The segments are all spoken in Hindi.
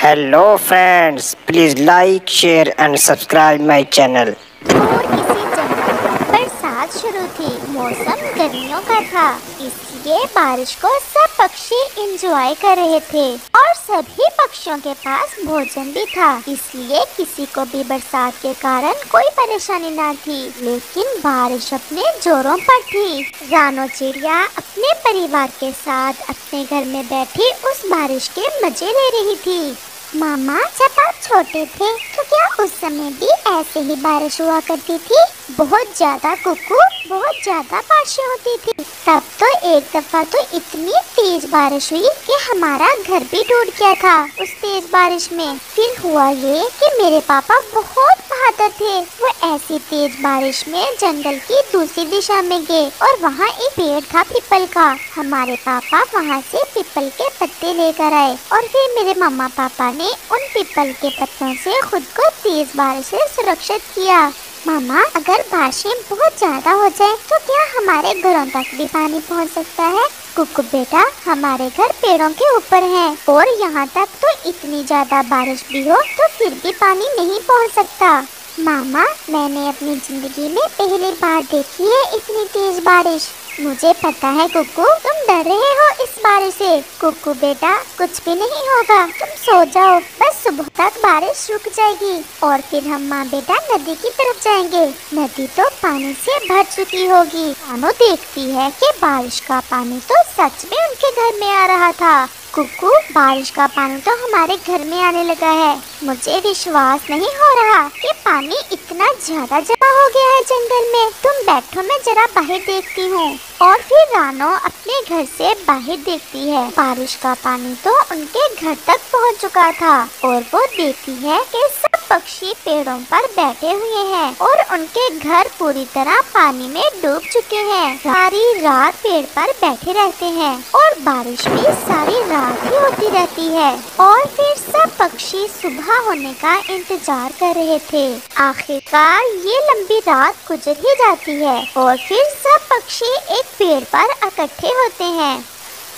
Hello friends, please like, share and subscribe my channel. और इसी जंगल बरसात शुरू थी। मौसम गर्मियों का था, इसलिए बारिश को सब पक्षी एंजॉय कर रहे थे और सभी पक्षियों के पास भोजन भी था, इसलिए किसी को भी बरसात के कारण कोई परेशानी न थी। लेकिन बारिश अपने जोरों पर थी। रानो चिड़िया अपने परिवार के साथ अपने घर में बैठी उस बारिश के मजे ले रही थी। मामा, जब आप छोटे थे तो क्या उस समय भी ऐसे ही बारिश हुआ करती थी? बहुत ज्यादा कुकू, बहुत ज्यादा बारिश होती थी। तब तो एक दफा तो इतनी तेज बारिश हुई कि हमारा घर भी टूट गया था उस तेज बारिश में। फिर हुआ ये कि मेरे पापा बहुत बहादुर थे। वो ऐसी तेज बारिश में जंगल की दूसरी दिशा में गए और वहाँ एक पेड़ था पीपल का। हमारे पापा वहाँ से पीपल के पत्ते लेकर आए और फिर मेरे मम्मा पापा ने उन पीपल के पत्तों से खुद को तेज बारिश से सुरक्षित किया। मामा, अगर बारिशें बहुत ज्यादा हो जाए तो क्या हमारे घरों तक भी पानी पहुंच सकता है? कुकू बेटा, हमारे घर पेड़ों के ऊपर है और यहाँ तक तो इतनी ज्यादा बारिश भी हो तो फिर भी पानी नहीं पहुँच सकता। मामा, मैंने अपनी जिंदगी में पहली बार देखी है इतनी तेज बारिश। मुझे पता है कुकू, तुम डर रहे हो इस बारिश से। कुकू बेटा, कुछ भी नहीं होगा, तुम सो जाओ। बस सुबह तक बारिश रुक जाएगी और फिर हम माँ बेटा नदी की तरफ जाएंगे। नदी तो पानी से भर चुकी होगी। रानो देखती है कि बारिश का पानी तो सच में उनके घर में आ रहा था। कुकू, बारिश का पानी तो हमारे घर में आने लगा है। मुझे विश्वास नहीं हो रहा कि पानी इतना ज्यादा जमा हो गया है जंगल में। तुम बैठो, मैं जरा बाहर देखती हूँ। और फिर रानो अपने घर से बाहर देखती है। बारिश का पानी तो उनके घर तक पहुँच चुका था और वो देखती है कि सब पक्षी पेड़ों पर बैठे हुए हैं और उनके घर पूरी तरह पानी में डूब चुके हैं। सारी रात पेड़ पर बैठे रहते हैं और बारिश भी सारी रात ही होती रहती है। और फिर सब पक्षी सुबह होने का इंतजार कर रहे थे। आखिरकार ये लंबी रात गुजर ही जाती है और फिर सब पक्षी एक पेड़ पर इकट्ठे होते हैं।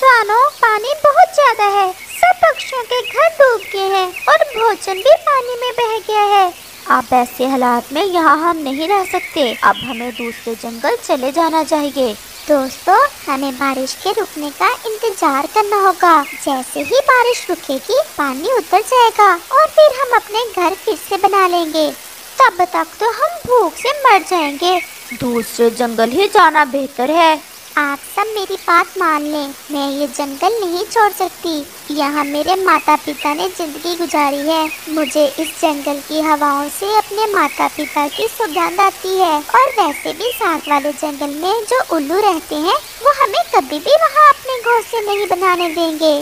रानो, पानी बहुत ज्यादा है, सब पक्षियों के घर डूब गए हैं और भोजन भी पानी में बह गया है। अब ऐसे हालात में यहाँ हम नहीं रह सकते। अब हमें दूसरे जंगल चले जाना चाहिए। दोस्तों, हमें बारिश के रुकने का इंतजार करना होगा। जैसे ही बारिश रुकेगी पानी उतर जाएगा और फिर हम अपने घर फिर से बना लेंगे। तब तक तो हम भूख से मर जाएंगे। दूसरे जंगल ही जाना बेहतर है। आप सब मेरी बात मान लें, मैं ये जंगल नहीं छोड़ सकती। यहाँ मेरे माता पिता ने जिंदगी गुजारी है। मुझे इस जंगल की हवाओं से अपने माता पिता की सुगंध आती है और वैसे भी साथ वाले जंगल में जो उल्लू रहते हैं वो हमें कभी भी वहाँ अपने घोंसले नहीं बनाने देंगे।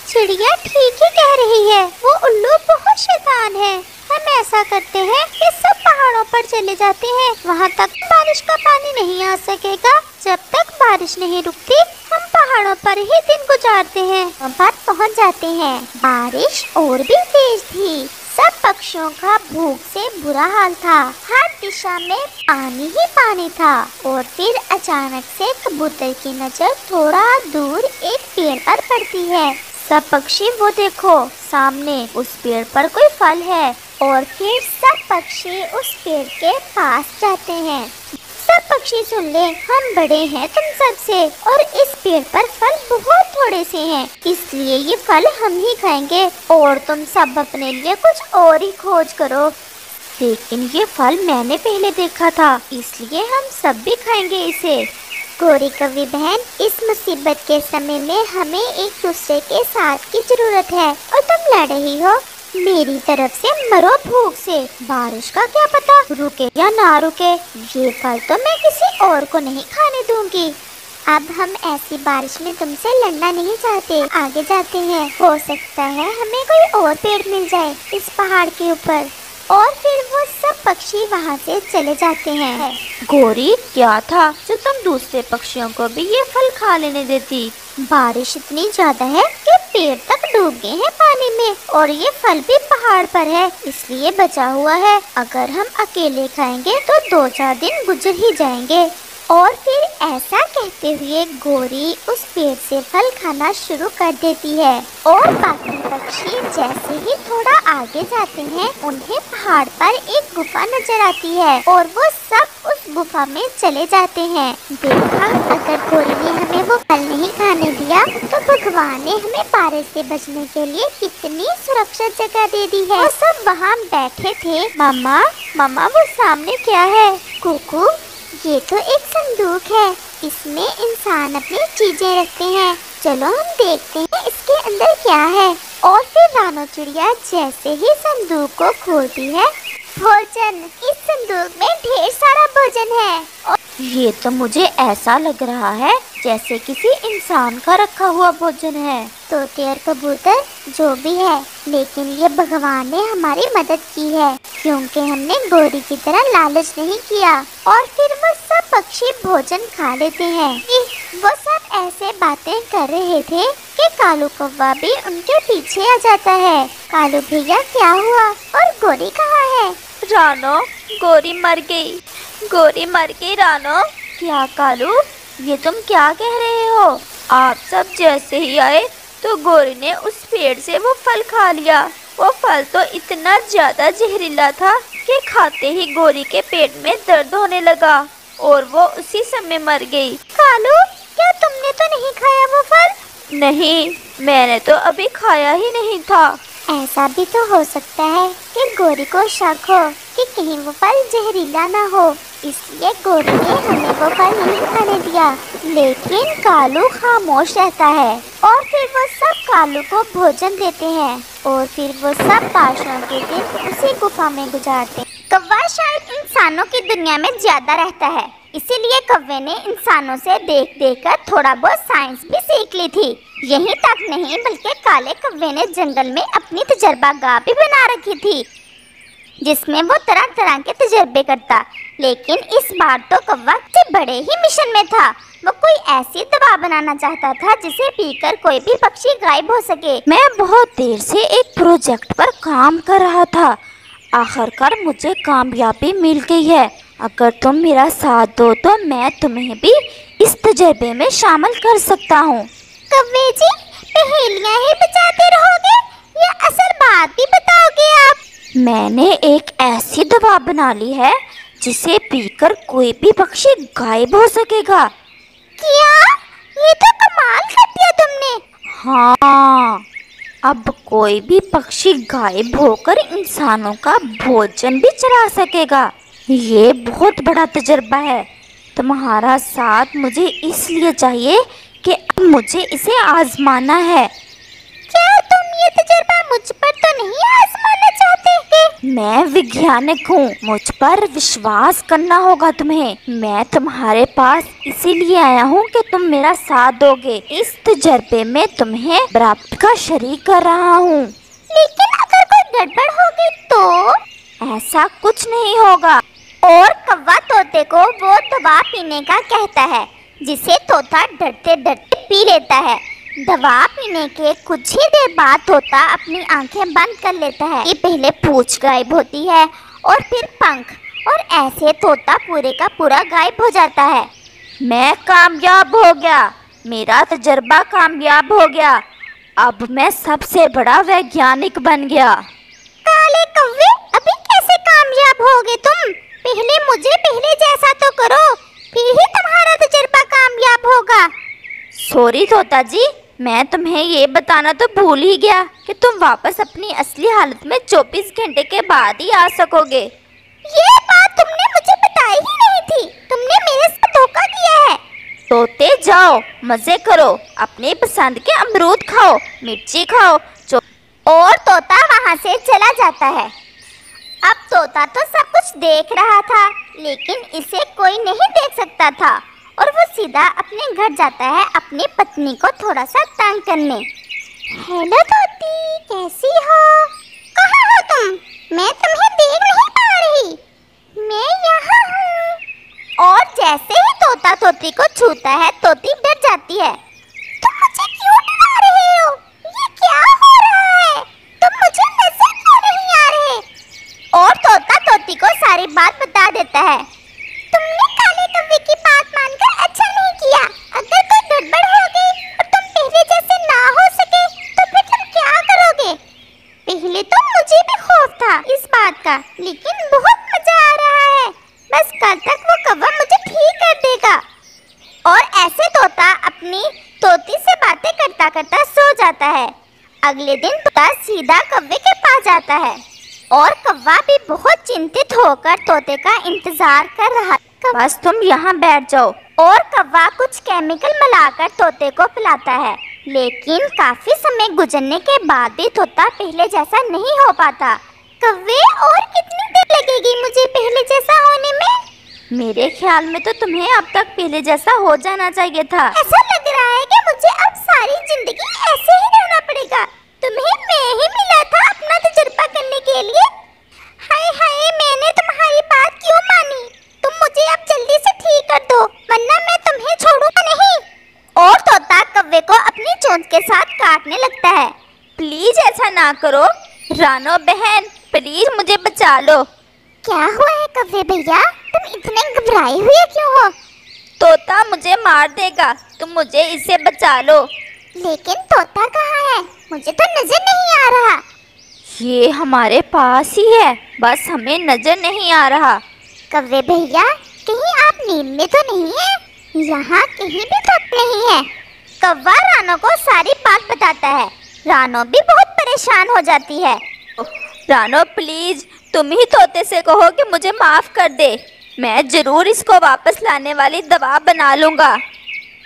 चिड़िया ठीक ही कह रही है, वो उल्लू बहुत शैतान है। हम ऐसा करते हैं कि सब पहाड़ों पर चले जाते हैं, वहाँ तक बारिश का पानी नहीं आ सकेगा। जब तक बारिश नहीं रुकती हम पहाड़ों पर ही दिन गुजारते हैं। वहाँ पहुँच जाते हैं। बारिश और भी तेज थी। सब पक्षियों का भूख से बुरा हाल था। हर दिशा में पानी ही पानी था और फिर अचानक से कबूतर की नजर थोड़ा दूर एक पेड़ पर पड़ती है। सब पक्षी वो देखो, सामने उस पेड़ पर कोई फल है। और फिर सब पक्षी उस पेड़ के पास जाते हैं। सब पक्षी सुन ले, हम बड़े हैं तुम सबसे और इस पेड़ पर फल बहुत थोड़े से हैं, इसलिए ये फल हम ही खाएंगे और तुम सब अपने लिए कुछ और ही खोज करो। लेकिन ये फल मैंने पहले देखा था, इसलिए हम सब भी खाएंगे इसे। गोरी कवि बहन, इस मुसीबत के समय में हमें एक दूसरे के साथ की जरूरत है और तुम लड़ रही हो। मेरी तरफ से मरो भूख से। बारिश का क्या पता रुके या ना रुके, ये फल तो मैं किसी और को नहीं खाने दूंगी। अब हम ऐसी बारिश में तुमसे लड़ना नहीं चाहते, आगे जाते हैं। हो सकता है हमें कोई और पेड़ मिल जाए इस पहाड़ के ऊपर। और फिर वो सब पक्षी वहाँ से चले जाते हैं। गोरी, क्या था जो तुम दूसरे पक्षियों को भी ये फल खा लेने देती? बारिश इतनी ज्यादा है कि पेड़ तक डूब गए हैं पानी में और ये फल भी पहाड़ पर है, इसलिए बचा हुआ है। अगर हम अकेले खाएंगे तो 2-4 दिन गुजर ही जाएंगे। और फिर ऐसा कहते हुए गोरी उस पेड़ से फल खाना शुरू कर देती है। और बाकी पक्षी जैसे ही थोड़ा आगे जाते हैं उन्हें पहाड़ पर एक गुफा नजर आती है और वो सब उस गुफा में चले जाते हैं। देखा, अगर गोरी ने हमें वो फल नहीं खाने दिया तो भगवान ने हमें बारिश से बचने के लिए कितनी सुरक्षित जगह दे दी है। वो सब वहाँ बैठे थे। मम्मा मम्मा वो सामने क्या है? कुकू, ये तो एक संदूक है, इसमें इंसान अपनी चीजें रखते हैं। चलो हम देखते हैं इसके अंदर क्या है। और फिर रानो चिड़िया जैसे ही संदूक को खोलती है, भोजन, इस संदूक में ढेर सारा भोजन है। और ये तो मुझे ऐसा लग रहा है जैसे किसी इंसान का रखा हुआ भोजन है। तोते और कबूतर जो भी है, लेकिन ये भगवान ने हमारी मदद की है क्योंकि हमने गोरी की तरह लालच नहीं किया। और फिर वो सब पक्षी भोजन खा लेते हैं। वो सब ऐसे बातें कर रहे थे कि कालू कौवा भी उनके पीछे आ जाता है। कालू भैया क्या हुआ और गोरी कहाँ है? रानो, गोरी मर गई, गोरी मर गई रानो। क्या कालू, ये तुम क्या कह रहे हो? आप सब जैसे ही आए तो गोरी ने उस पेड़ से वो फल खा लिया। वो फल तो इतना ज्यादा जहरीला था कि खाते ही गोरी के पेट में दर्द होने लगा और वो उसी समय मर गई। कालू, क्या तुमने तो नहीं खाया वो फल? नहीं, मैंने तो अभी खाया ही नहीं था। ऐसा भी तो हो सकता है कि गोरी को शक हो कि कहीं वो फल जहरीला ना हो, इसलिए गोरी ने हमें वो फल नहीं खाने दिया। लेकिन कालू खामोश रहता है और फिर वो सब कालू को भोजन देते हैं और फिर वो सब पाशों के दिन उसी गुफा में गुजारते हैं। कौवा शायद इंसानों की दुनिया में ज्यादा रहता है, इसीलिए कौवे ने इंसानों से देख देख कर थोड़ा बहुत साइंस भी सीख ली थी। यहीं तक नहीं बल्कि काले कौवे ने जंगल में अपनी तजर्बागाह भी बना रखी थी जिसमें वो तरह तरह के तजर्बे करता। लेकिन इस बार तो कौवा के बड़े ही मिशन में था। वो कोई ऐसी दवा बनाना चाहता था जिसे पीकर कोई भी पक्षी गायब हो सके। मैं बहुत देर से एक प्रोजेक्ट पर काम कर रहा था, आखिरकार मुझे कामयाबी मिल गई है। अगर तुम मेरा साथ दो तो मैं तुम्हें भी इस तजर्बे में शामिल कर सकता हूँ। कौवे जी, पहेलियाँ ही बचाते रहोगे या असल बात भी बताओगे आप? मैंने एक ऐसी दवा बना ली है जिसे पीकर कोई भी पक्षी गायब हो सकेगा। क्या? ये तो कमाल कर दिया तुमने। हाँ, अब कोई भी पक्षी गायब होकर इंसानों का भोजन भी चुरा सकेगा। ये बहुत बड़ा तजर्बा है। तुम्हारा साथ मुझे इसलिए चाहिए कि अब मुझे इसे आजमाना है। क्या तुम ये तजर्बा मुझ पर तो नहीं आजमाना चाहते? मैं वैज्ञानिक हूँ, मुझ पर विश्वास करना होगा तुम्हें। मैं तुम्हारे पास इसीलिए आया हूँ कि तुम मेरा साथ दोगे। इस तजर्बे में तुम्हें बराबर का शरीक कर रहा हूँ। लेकिन अगर कोई गड़बड़ होगी तो? ऐसा कुछ नहीं होगा। और कौवा तोते को वो दवा पीने का कहता है जिसे तोता डरते डरते पी लेता है। दवा पीने के कुछ ही देर बाद तोता अपनी आंखें बंद कर लेता है कि पहले पूंछ गायब होती है और फिर पंख, और ऐसे तोता पूरे का पूरा गायब हो जाता है। मैं कामयाब हो गया, मेरा तजर्बा कामयाब हो गया। अब मैं सबसे बड़ा वैज्ञानिक बन गया। काले कौवे, अभी कैसे कामयाब होगे तुम? पहले जैसा तो करो, फिर ही तुम्हारा तजर्बा कामयाब होगा। सॉरी तोता जी, मैं तुम्हें ये बताना तो भूल ही गया कि तुम वापस अपनी असली हालत में 24 घंटे के बाद ही आ सकोगे। ये बात तुमने मुझे बताई ही नहीं थी। तुमने मेरे साथ धोखा किया है। तोते जाओ, मजे करो, अपने पसंद के अमरूद खाओ, मिर्ची खाओ। और तोता वहाँ से चला जाता है। अब तोता तो सब कुछ देख रहा था, लेकिन इसे कोई नहीं देख सकता था और वो सीधा अपने घर जाता है अपनी पत्नी को थोड़ा सा तंग करने। हेलो तोती, कैसी हो? कहाँ हो तुम? मैं तुम्हें देख नहीं पा रही। मैं यहाँ हूँ। और जैसे ही तोता तोती को छूता है, तोती डर जाती है। तुम मुझे क्यों डरा रहे हो? ये क्या हो रहा है? तुम मुझे नजर क्यों नहीं आ रहे? और तोता तोती को सारी बात बता देता है। तुमने काले कौवे की बात मुझे भी खौफ था इस बात का, लेकिन बहुत मजा आ रहा है। बस कल तक वो कौवा मुझे ठीक कर देगा। और ऐसे तोता अपनी तोती से बातें करता करता सो जाता है। अगले दिन तोता सीधा कौवे के पास जाता है और कौवा भी बहुत चिंतित होकर तोते का इंतजार कर रहा। बस तुम यहाँ बैठ जाओ। और कौवा कुछ केमिकल मिलाकर तोते को पिलाता है, लेकिन काफी समय गुजरने के बाद भी तोता पहले जैसा नहीं हो पाता। कौवे, और कितनी देर लगेगी मुझे पहले जैसा होने में? मेरे ख्याल में तो तुम्हें अब तक पहले जैसा हो जाना चाहिए था। ऐसा लग रहा है कि मुझे अब सारी जिंदगी ऐसे ही रहना पड़ेगा। तुम्हें मैं ही मिला था अपना तजुर्बा करने के लिए। हाय हाय, मैंने तुम्हारी बात क्यों मानी? तुम मुझे अब जल्दी से ठीक कर दो, वरना मैं तुम्हें छोड़ूंगा नहीं। और तोता कौवे को अपनी चोंच के साथ काटने लगता है। प्लीज ऐसा ना करो रानो बहन, प्लीज मुझे बचा लो। क्या हुआ है कौवे भैया, तुम इतने घबराए हुए क्यों हो? तोता मुझे मार देगा, तुम मुझे इससे बचा लो। लेकिन तोता कहाँ है? मुझे तो नजर नहीं आ रहा। ये हमारे पास ही है, बस हमें नजर नहीं आ रहा। कौवे भैया, कहीं आप नींद में तो नहीं है? यहाँ कहीं भी तो नहीं है। कौवा रानो को सारी बात बताता है। रानो भी बहुत परेशान हो जाती है। रानो प्लीज तुम ही तोते से कहो कि मुझे माफ कर दे, मैं जरूर इसको वापस लाने वाली दवा बना लूँगा।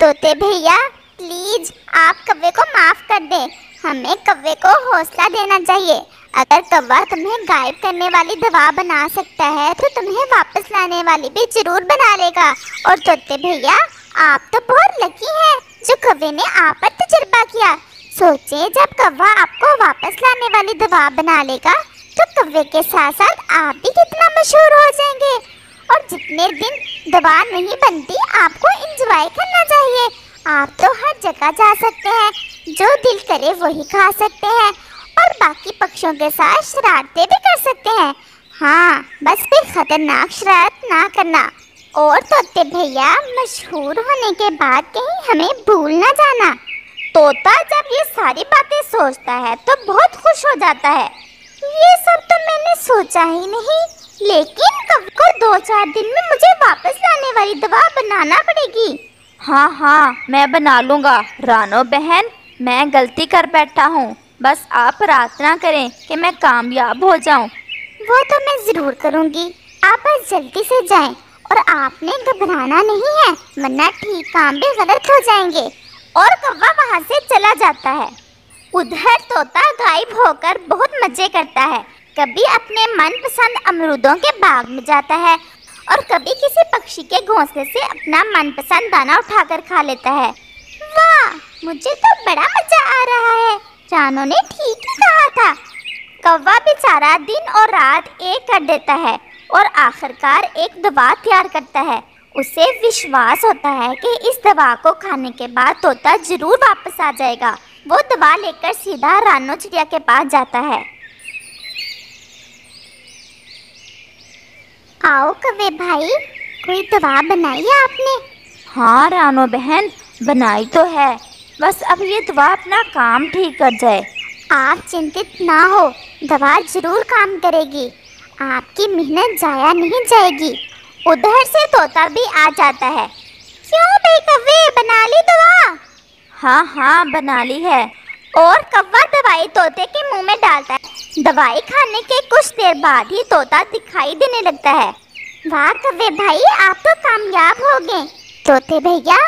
तोते भैया प्लीज आप कौवे को माफ कर दे। हमें कौवे को हौसला देना चाहिए। अगर कौवा तुम्हें गायब करने वाली दवा बना सकता है तो तुम्हें वापस लाने वाली भी जरूर बना लेगा। और तोते भैया, आप तो बहुत लकी हैं जो कौवे ने आप पर तजुर्बा किया। सोचे जब कौवा आपको वापस लाने वाली दवा बना लेगा तो कौवे के साथ साथ आप भी कितना मशहूर हो जाएंगे। और जितने दिन दवा नहीं बनती आपको एंजॉय करना चाहिए। आप तो हर जगह जा सकते हैं, जो दिल करे वही खा सकते हैं और बाकी पक्षियों के साथ शरारतें भी कर सकते हैं। हाँ, बस कोई खतरनाक शरारत ना करना। और तोते भैया, मशहूर होने के बाद कहीं हमें भूल ना जाना। तोता जब ये सारी बातें सोचता है तो बहुत खुश हो जाता है। ये सब तो मैंने सोचा ही नहीं, लेकिन कौवे को 2-4 दिन में मुझे वापस लाने वाली दवा बनाना पड़ेगी। हाँ हाँ, मैं बना लूँगा। रानो बहन, मैं गलती कर बैठा हूँ, बस आप प्रार्थना करें कि मैं कामयाब हो जाऊँ। वो तो मैं जरूर करूँगी। आप बस जल्दी से जाएं और आपने घबराना नहीं है, वरना ठीक काम भी गलत हो जाएंगे। और कौवा वहाँ से चला जाता है। उधर तोता गायब होकर बहुत मजे करता है। कभी अपने मनपसंद अमरूदों के बाग में जाता है और कभी किसी पक्षी के घोंसले से अपना मनपसंद दाना उठाकर खा लेता है। वाह, मुझे तो बड़ा मजा आ रहा है। रानो ने ठीक ही कहा था। कौवा बेचारा दिन और रात एक कर देता है और आखिरकार एक दवा तैयार करता है। उसे विश्वास होता है कि इस दवा को खाने के बाद तोता जरूर वापस आ जाएगा। वो दवा लेकर सीधा रानो चिड़िया के पास जाता है। आओ कौवे भाई, कोई दवा बनाई है आपने? हाँ रानो बहन, बनाई तो है, बस अब ये दवा अपना काम ठीक कर जाए। आप चिंतित ना हो, दवा जरूर काम करेगी। आपकी मेहनत जाया नहीं जाएगी। उधर से तोता भी आ जाता है। क्यों बे कौवे, बना ली दवा? हाँ हाँ, बना ली है। और कौवा दवाई तोते के मुंह में डालता है। दवाई खाने के कुछ देर बाद ही तोता दिखाई देने लगता है। वाह कौवे भाई, आप तो कामयाब हो गए। तोते भैया,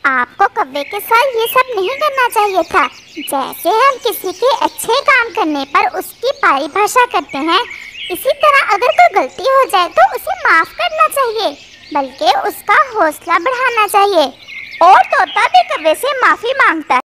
आपको कौवे के साथ ये सब नहीं करना चाहिए था। जैसे हम किसी के अच्छे काम करने पर उसकी परिभाषा करते हैं, इसी तरह अगर कोई गलती हो जाए तो उसे माफ करना चाहिए, बल्कि उसका हौसला बढ़ाना चाहिए। और तोता भी कौवे से माफी मांगता है।